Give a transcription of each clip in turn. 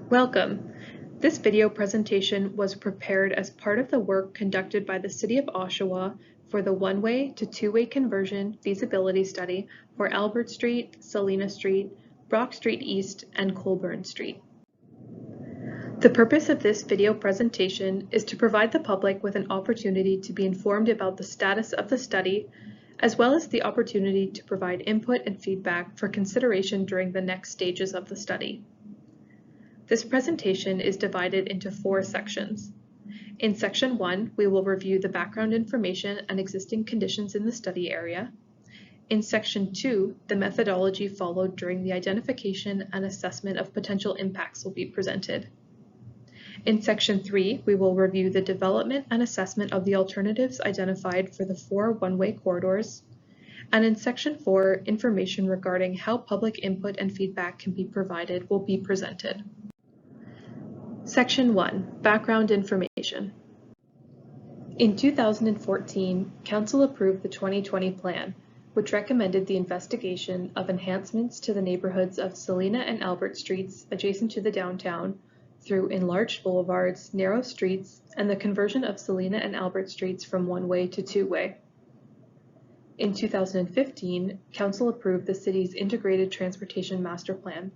Welcome. This video presentation was prepared as part of the work conducted by the City of Oshawa for the one-way to two-way conversion feasibility study for Albert Street, Celina Street, Brock Street East, and Colborne Street. The purpose of this video presentation is to provide the public with an opportunity to be informed about the status of the study, as well as the opportunity to provide input and feedback for consideration during the next stages of the study. This presentation is divided into 4 sections. In Section 1, we will review the background information and existing conditions in the study area. In Section 2, the methodology followed during the identification and assessment of potential impacts will be presented. In Section 3, we will review the development and assessment of the alternatives identified for the 4 one-way corridors. And in Section 4, information regarding how public input and feedback can be provided will be presented. Section 1, Background Information. In 2014, Council approved the 2020 plan, which recommended the investigation of enhancements to the neighborhoods of Celina and Albert Streets adjacent to the downtown through enlarged boulevards, narrow streets, and the conversion of Celina and Albert Streets from one-way to two-way. In 2015, Council approved the city's Integrated Transportation Master Plan,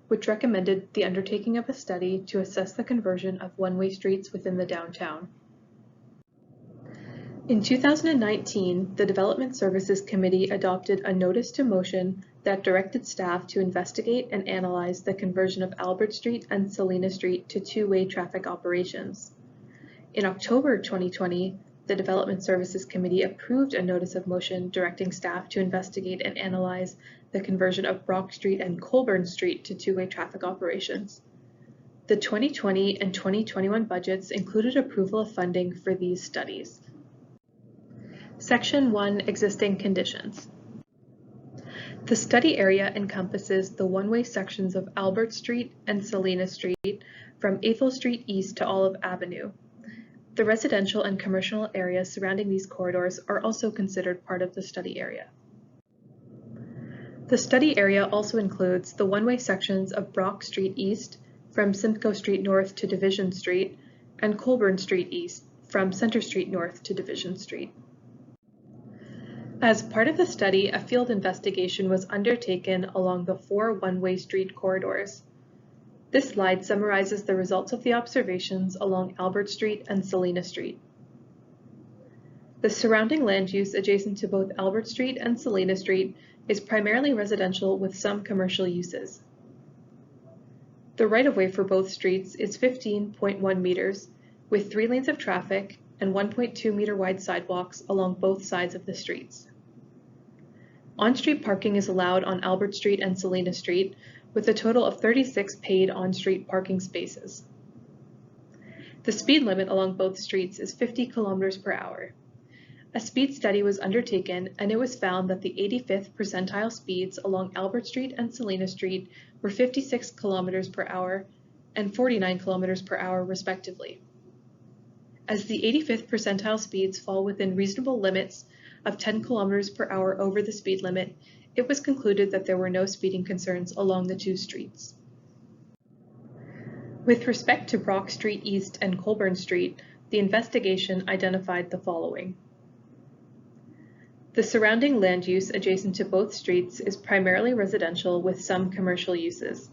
which recommended the undertaking of a study to assess the conversion of one-way streets within the downtown. In 2019, the Development Services Committee adopted a notice to motion that directed staff to investigate and analyze the conversion of Albert Street and Celina Street to two-way traffic operations. In October 2020, the Development Services Committee approved a notice of motion directing staff to investigate and analyze the conversion of Brock Street and Colborne Street to two-way traffic operations. The 2020 and 2021 budgets included approval of funding for these studies. Section 1, Existing Conditions. The study area encompasses the one-way sections of Albert Street and Celina Street from Eiffel Street East to Olive Avenue. The residential and commercial areas surrounding these corridors are also considered part of the study area. The study area also includes the one-way sections of Brock Street East from Simcoe Street North to Division Street and Colborne Street East from Center Street North to Division Street. As part of the study, a field investigation was undertaken along the 4 one-way street corridors. This slide summarizes the results of the observations along Albert Street and Celina Street. The surrounding land use adjacent to both Albert Street and Celina Street is primarily residential with some commercial uses. The right-of-way for both streets is 15.1 meters, with 3 lanes of traffic and 1.2 meter wide sidewalks along both sides of the streets. On-street parking is allowed on Albert Street and Celina Street, with a total of 36 paid on-street parking spaces. The speed limit along both streets is 50 kilometers per hour. A speed study was undertaken, and it was found that the 85th percentile speeds along Albert Street and Celina Street were 56 kilometers per hour and 49 kilometers per hour respectively. As the 85th percentile speeds fall within reasonable limits of 10 kilometers per hour over the speed limit, it was concluded that there were no speeding concerns along the 2 streets. With respect to Brock Street East and Colborne Street, the investigation identified the following. The surrounding land use adjacent to both streets is primarily residential with some commercial uses.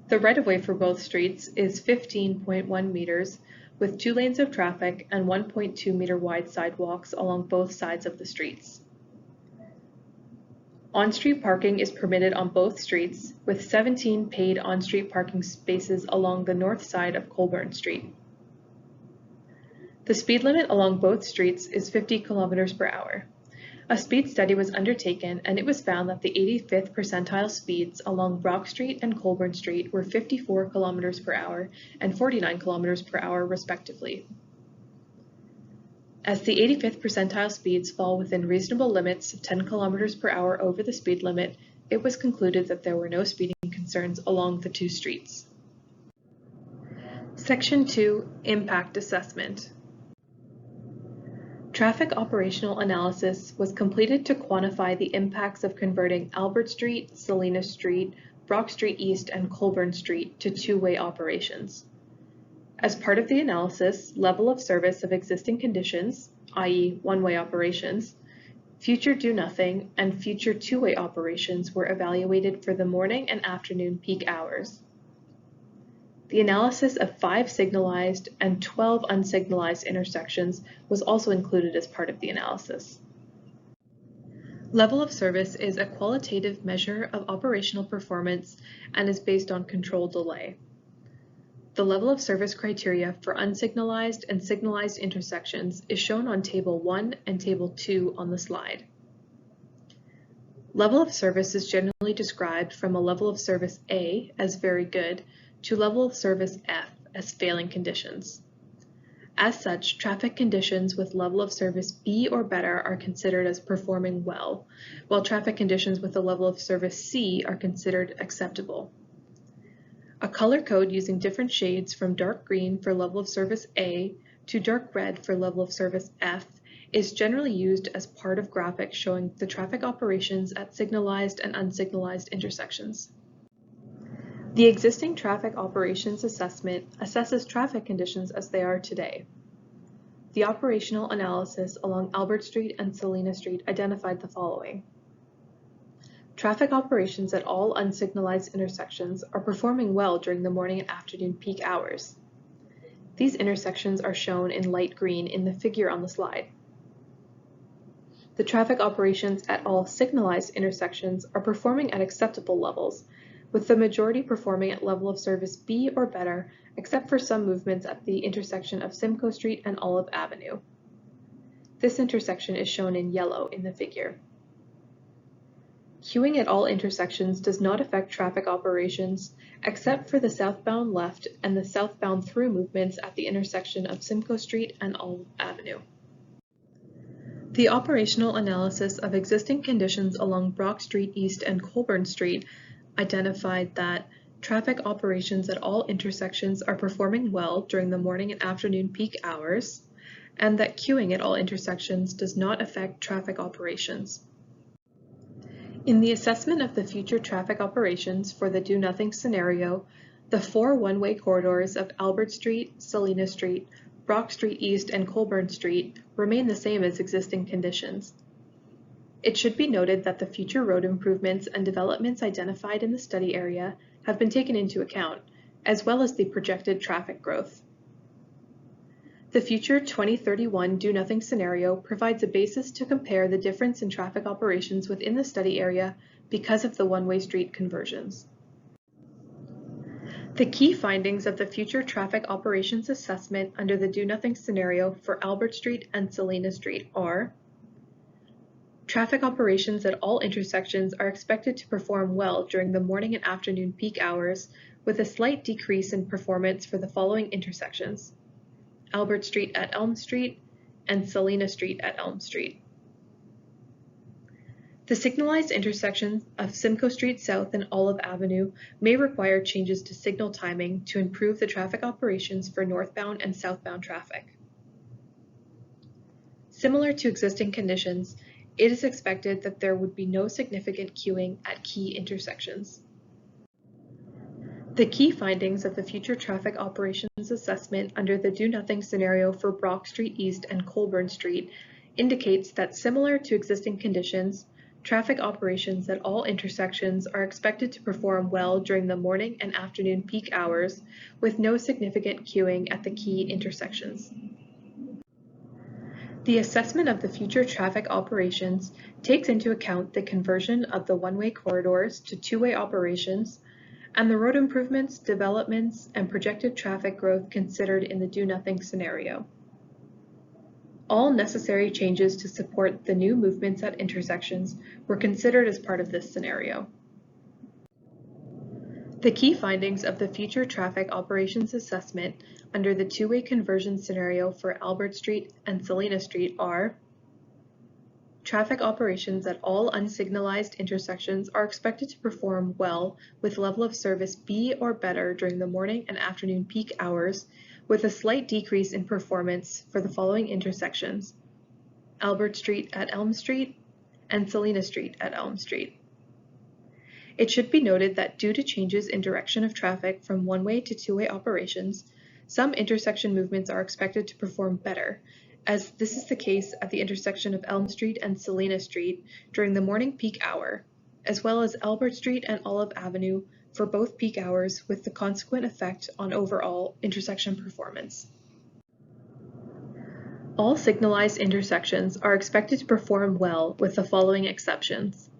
The right-of-way for both streets is 15.1 meters, with 2 lanes of traffic and 1.2 meter wide sidewalks along both sides of the streets. On-street parking is permitted on both streets, with 17 paid on-street parking spaces along the north side of Colborne Street. The speed limit along both streets is 50 kilometers per hour. A speed study was undertaken, and it was found that the 85th percentile speeds along Brock Street and Colborne Street were 54 kilometers per hour and 49 kilometers per hour respectively. As the 85th percentile speeds fall within reasonable limits of 10 kilometers per hour over the speed limit, it was concluded that there were no speeding concerns along the 2 streets. Section 2, Impact Assessment. Traffic operational analysis was completed to quantify the impacts of converting Albert Street, Celina Street, Brock Street East and Colborne Street to two-way operations. As part of the analysis, level of service of existing conditions, i.e. one-way operations, future do-nothing, and future two-way operations were evaluated for the morning and afternoon peak hours. The analysis of 5 signalized and 12 unsignalized intersections was also included as part of the analysis. Level of service is a qualitative measure of operational performance and is based on control delay. The level of service criteria for unsignalized and signalized intersections is shown on Table 1 and Table 2 on the slide. Level of service is generally described from a level of service A as very good to level of service F as failing conditions. As such, traffic conditions with level of service B or better are considered as performing well, while traffic conditions with a level of service C are considered acceptable. A color code using different shades from dark green for level of service A to dark red for level of service F is generally used as part of graphics showing the traffic operations at signalized and unsignalized intersections. The existing traffic operations assessment assesses traffic conditions as they are today. The operational analysis along Albert Street and Celina Street identified the following. Traffic operations at all unsignalized intersections are performing well during the morning and afternoon peak hours. These intersections are shown in light green in the figure on the slide. The traffic operations at all signalized intersections are performing at acceptable levels, with the majority performing at level of service B or better, except for some movements at the intersection of Simcoe Street and Olive Avenue. This intersection is shown in yellow in the figure. Queuing at all intersections does not affect traffic operations, except for the southbound left and the southbound through movements at the intersection of Simcoe Street and Olive Avenue. The operational analysis of existing conditions along Brock Street East and Colborne Street identified that traffic operations at all intersections are performing well during the morning and afternoon peak hours, and that queuing at all intersections does not affect traffic operations. In the assessment of the future traffic operations for the do-nothing scenario, the 4 one-way corridors of Albert Street, Celina Street, Brock Street East, and Colborne Street remain the same as existing conditions. It should be noted that the future road improvements and developments identified in the study area have been taken into account, as well as the projected traffic growth. The future 2031 do-nothing scenario provides a basis to compare the difference in traffic operations within the study area because of the one-way street conversions. The key findings of the future traffic operations assessment under the do-nothing scenario for Albert Street and Celina Street are: traffic operations at all intersections are expected to perform well during the morning and afternoon peak hours, with a slight decrease in performance for the following intersections: Albert Street at Elm Street and Celina Street at Elm Street. The signalized intersections of Simcoe Street South and Olive Avenue may require changes to signal timing to improve the traffic operations for northbound and southbound traffic. Similar to existing conditions, it is expected that there would be no significant queuing at key intersections. The key findings of the future traffic operations assessment under the do-nothing scenario for Brock Street East and Colborne Street indicates that, similar to existing conditions, traffic operations at all intersections are expected to perform well during the morning and afternoon peak hours, with no significant queuing at the key intersections. The assessment of the future traffic operations takes into account the conversion of the one-way corridors to two-way operations and the road improvements, developments, and projected traffic growth considered in the do-nothing scenario. All necessary changes to support the new movements at intersections were considered as part of this scenario. The key findings of the future traffic operations assessment under the two-way conversion scenario for Albert Street and Celina Street are: traffic operations at all unsignalized intersections are expected to perform well with level of service B or better during the morning and afternoon peak hours, with a slight decrease in performance for the following intersections: Albert Street at Elm Street and Celina Street at Elm Street. It should be noted that due to changes in direction of traffic from one-way to two-way operations, some intersection movements are expected to perform better, as this is the case at the intersection of Elm Street and Celina Street during the morning peak hour, as well as Albert Street and Olive Avenue for both peak hours, with the consequent effect on overall intersection performance. All signalized intersections are expected to perform well with the following exceptions.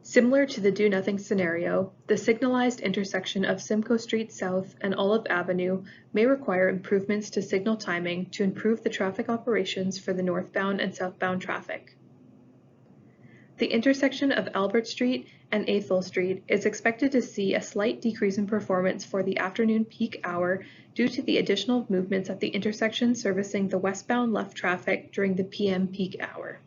Similar to the do-nothing scenario, the signalized intersection of Simcoe Street South and Olive Avenue may require improvements to signal timing to improve the traffic operations for the northbound and southbound traffic. The intersection of Albert Street and Athol Street is expected to see a slight decrease in performance for the afternoon peak hour due to the additional movements at the intersection servicing the westbound left traffic during the PM peak hour.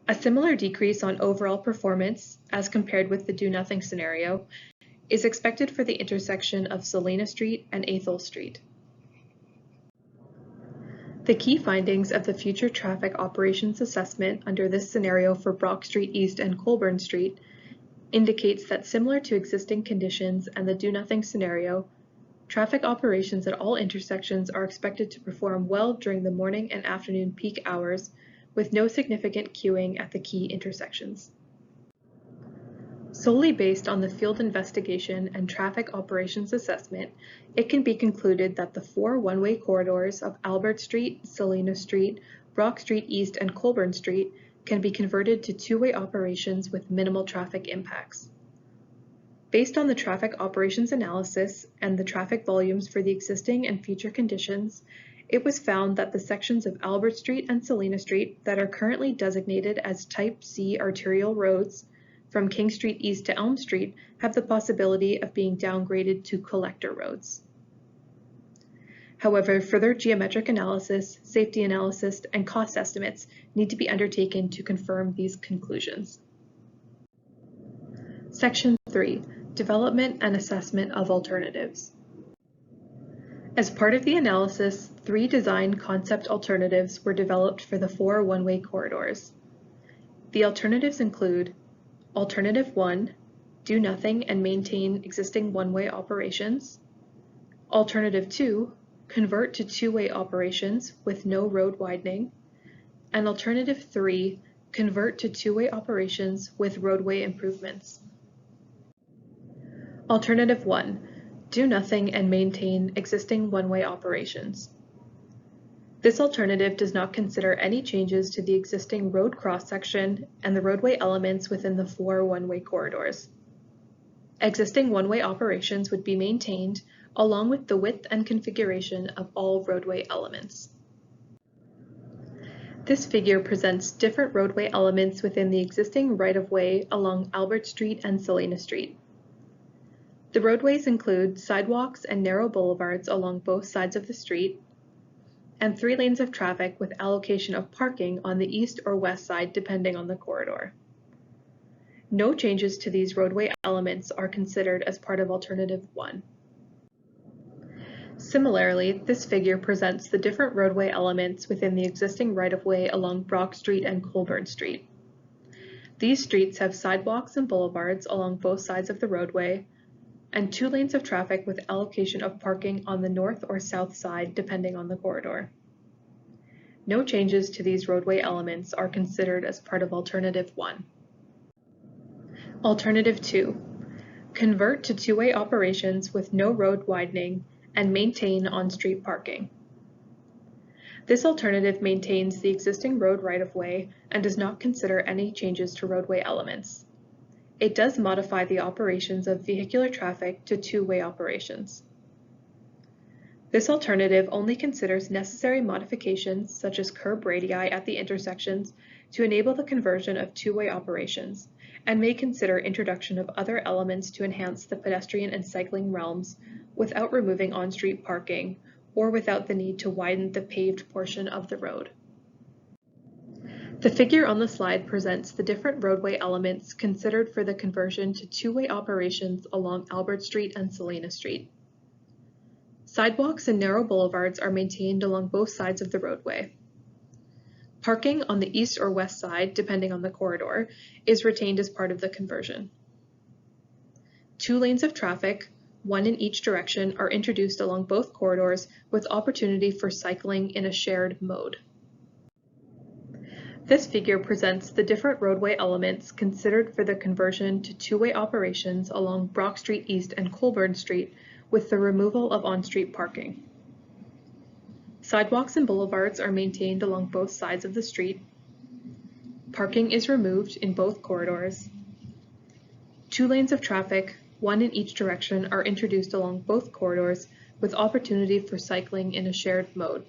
A similar decrease on overall performance, as compared with the do-nothing scenario, is expected for the intersection of Celina Street and Athol Street. The key findings of the future traffic operations assessment under this scenario for Brock Street East and Colborne Street indicates that similar to existing conditions and the do-nothing scenario, traffic operations at all intersections are expected to perform well during the morning and afternoon peak hours, with no significant queuing at the key intersections. Solely based on the field investigation and traffic operations assessment, it can be concluded that the four one-way corridors of Albert Street, Celina Street, Brock Street East, and Colborne Street can be converted to two-way operations with minimal traffic impacts. Based on the traffic operations analysis and the traffic volumes for the existing and future conditions, it was found that the sections of Albert Street and Celina Street that are currently designated as Type C arterial roads from King Street East to Elm Street have the possibility of being downgraded to collector roads. However, further geometric analysis, safety analysis, and cost estimates need to be undertaken to confirm these conclusions. Section 3. Development and assessment of alternatives. As part of the analysis, 3 design concept alternatives were developed for the 4 one-way corridors. The alternatives include Alternative 1, do nothing and maintain existing one-way operations. Alternative 2, convert to two-way operations with no road widening. And Alternative 3, convert to two-way operations with roadway improvements. Alternative 1, do nothing and maintain existing one-way operations. This alternative does not consider any changes to the existing road cross-section and the roadway elements within the 4 one-way corridors. Existing one-way operations would be maintained along with the width and configuration of all roadway elements. This figure presents different roadway elements within the existing right-of-way along Albert Street and Celina Street. The roadways include sidewalks and narrow boulevards along both sides of the street, and 3 lanes of traffic with allocation of parking on the east or west side depending on the corridor. No changes to these roadway elements are considered as part of Alternative 1. Similarly, this figure presents the different roadway elements within the existing right-of-way along Brock Street and Colborne Street. These streets have sidewalks and boulevards along both sides of the roadway, and 2 lanes of traffic with allocation of parking on the north or south side depending on the corridor. No changes to these roadway elements are considered as part of Alternative 1. Alternative 2. Convert to two-way operations with no road widening and maintain on-street parking. This alternative maintains the existing road right-of-way and does not consider any changes to roadway elements. It does modify the operations of vehicular traffic to two-way operations. This alternative only considers necessary modifications such as curb radii at the intersections to enable the conversion of two-way operations, and may consider introduction of other elements to enhance the pedestrian and cycling realms without removing on-street parking or without the need to widen the paved portion of the road. The figure on the slide presents the different roadway elements considered for the conversion to two-way operations along Albert Street and Celina Street. Sidewalks and narrow boulevards are maintained along both sides of the roadway. Parking on the east or west side, depending on the corridor, is retained as part of the conversion. 2 lanes of traffic, one in each direction, are introduced along both corridors with opportunity for cycling in a shared mode. This figure presents the different roadway elements considered for the conversion to two-way operations along Brock Street East and Colborne Street with the removal of on-street parking. Sidewalks and boulevards are maintained along both sides of the street. Parking is removed in both corridors. 2 lanes of traffic, one in each direction, are introduced along both corridors with opportunity for cycling in a shared mode.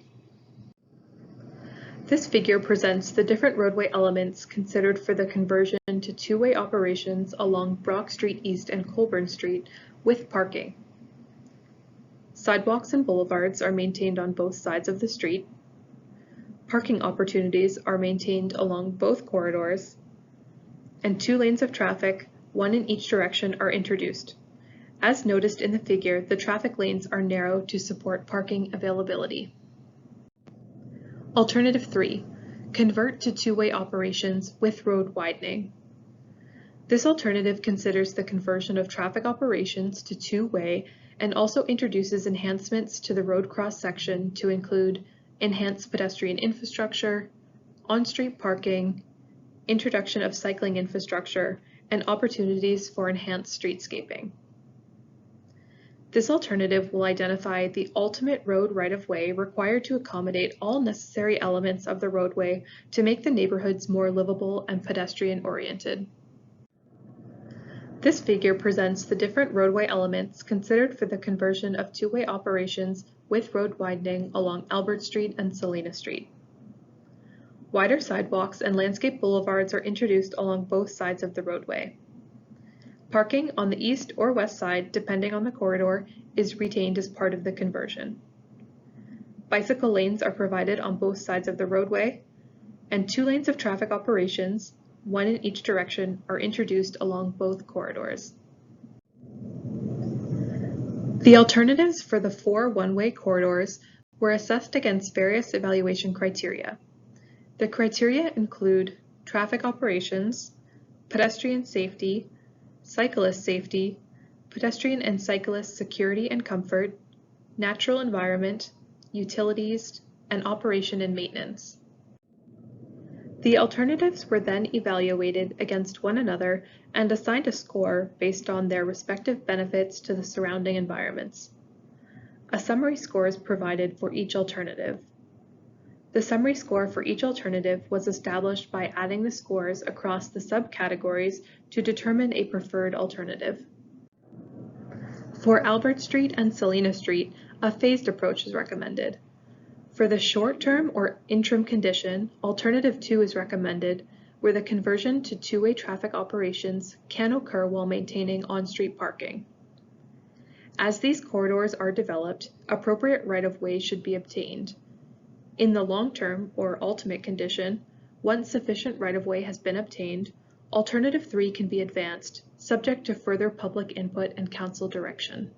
This figure presents the different roadway elements considered for the conversion to two-way operations along Brock Street East and Colborne Street with parking. Sidewalks and boulevards are maintained on both sides of the street. Parking opportunities are maintained along both corridors, and 2 lanes of traffic, one in each direction, are introduced. As noticed in the figure, the traffic lanes are narrow to support parking availability. Alternative 3, convert to two-way operations with road widening. This alternative considers the conversion of traffic operations to two-way and also introduces enhancements to the road cross-section to include enhanced pedestrian infrastructure, on-street parking, introduction of cycling infrastructure, and opportunities for enhanced streetscaping. This alternative will identify the ultimate road right-of-way required to accommodate all necessary elements of the roadway to make the neighborhoods more livable and pedestrian-oriented. This figure presents the different roadway elements considered for the conversion of two-way operations with road widening along Albert Street and Celina Street. Wider sidewalks and landscape boulevards are introduced along both sides of the roadway. Parking on the east or west side, depending on the corridor, is retained as part of the conversion. Bicycle lanes are provided on both sides of the roadway, and 2 lanes of traffic operations, one in each direction, are introduced along both corridors. The alternatives for the 4 one-way corridors were assessed against various evaluation criteria. The criteria include traffic operations, pedestrian safety, cyclist safety, pedestrian and cyclist security and comfort, natural environment, utilities, and operation and maintenance. The alternatives were then evaluated against one another and assigned a score based on their respective benefits to the surrounding environments. A summary score is provided for each alternative. The summary score for each alternative was established by adding the scores across the subcategories to determine a preferred alternative. For Albert Street and Celina Street, a phased approach is recommended. For the short-term or interim condition, Alternative 2 is recommended, where the conversion to two-way traffic operations can occur while maintaining on-street parking. As these corridors are developed, appropriate right-of-way should be obtained. In the long-term or ultimate condition, once sufficient right-of-way has been obtained, Alternative 3 can be advanced, subject to further public input and council direction.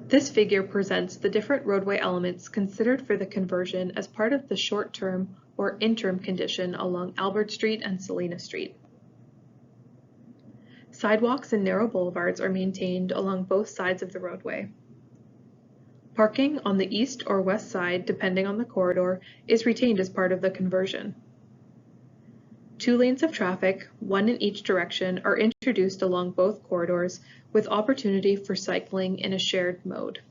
This figure presents the different roadway elements considered for the conversion as part of the short-term or interim condition along Albert Street and Celina Street. Sidewalks and narrow boulevards are maintained along both sides of the roadway. Parking on the east or west side, depending on the corridor, is retained as part of the conversion. 2 lanes of traffic, one in each direction, are introduced along both corridors with opportunity for cycling in a shared mode.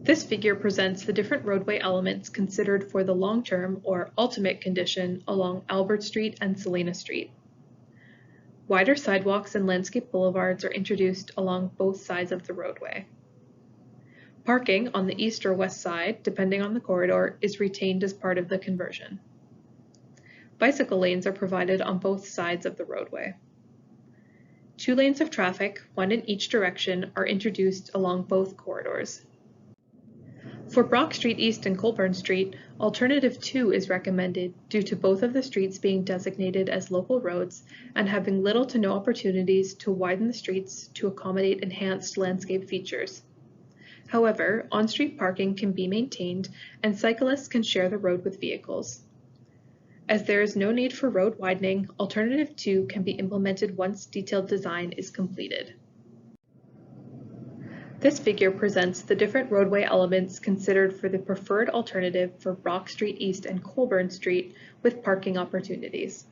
This figure presents the different roadway elements considered for the long-term or ultimate condition along Albert Street and Celina Street. Wider sidewalks and landscape boulevards are introduced along both sides of the roadway. Parking on the east or west side, depending on the corridor, is retained as part of the conversion. Bicycle lanes are provided on both sides of the roadway. 2 lanes of traffic, one in each direction, are introduced along both corridors. For Brock Street East and Colborne Street, Alternative 2 is recommended due to both of the streets being designated as local roads and having little to no opportunities to widen the streets to accommodate enhanced landscape features. However, on-street parking can be maintained and cyclists can share the road with vehicles. As there is no need for road widening, Alternative 2 can be implemented once detailed design is completed. This figure presents the different roadway elements considered for the preferred alternative for Brock Street East and Colborne Street with parking opportunities.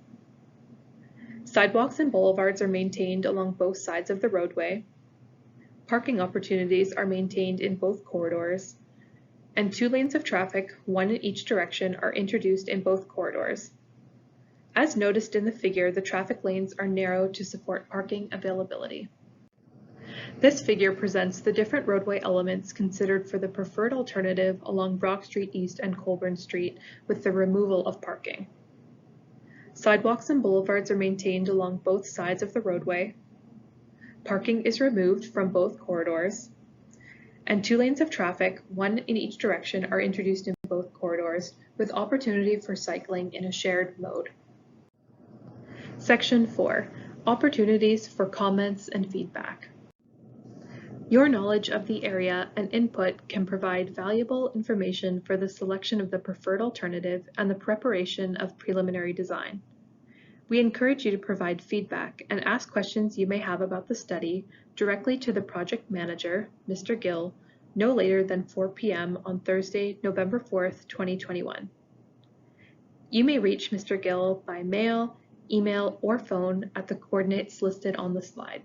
Sidewalks and boulevards are maintained along both sides of the roadway. Parking opportunities are maintained in both corridors, and 2 lanes of traffic, 1 in each direction, are introduced in both corridors. As noticed in the figure, the traffic lanes are narrow to support parking availability. This figure presents the different roadway elements considered for the preferred alternative along Brock Street East and Colborne Street with the removal of parking. Sidewalks and boulevards are maintained along both sides of the roadway. Parking is removed from both corridors, and 2 lanes of traffic, 1 in each direction, are introduced in both corridors with opportunity for cycling in a shared mode. Section 4. Opportunities for comments and feedback. Your knowledge of the area and input can provide valuable information for the selection of the preferred alternative and the preparation of preliminary design. We encourage you to provide feedback and ask questions you may have about the study directly to the project manager, Mr. Gill, no later than 4 p.m. on Thursday, November 4th, 2021. You may reach Mr. Gill by mail, email, or phone at the coordinates listed on the slide.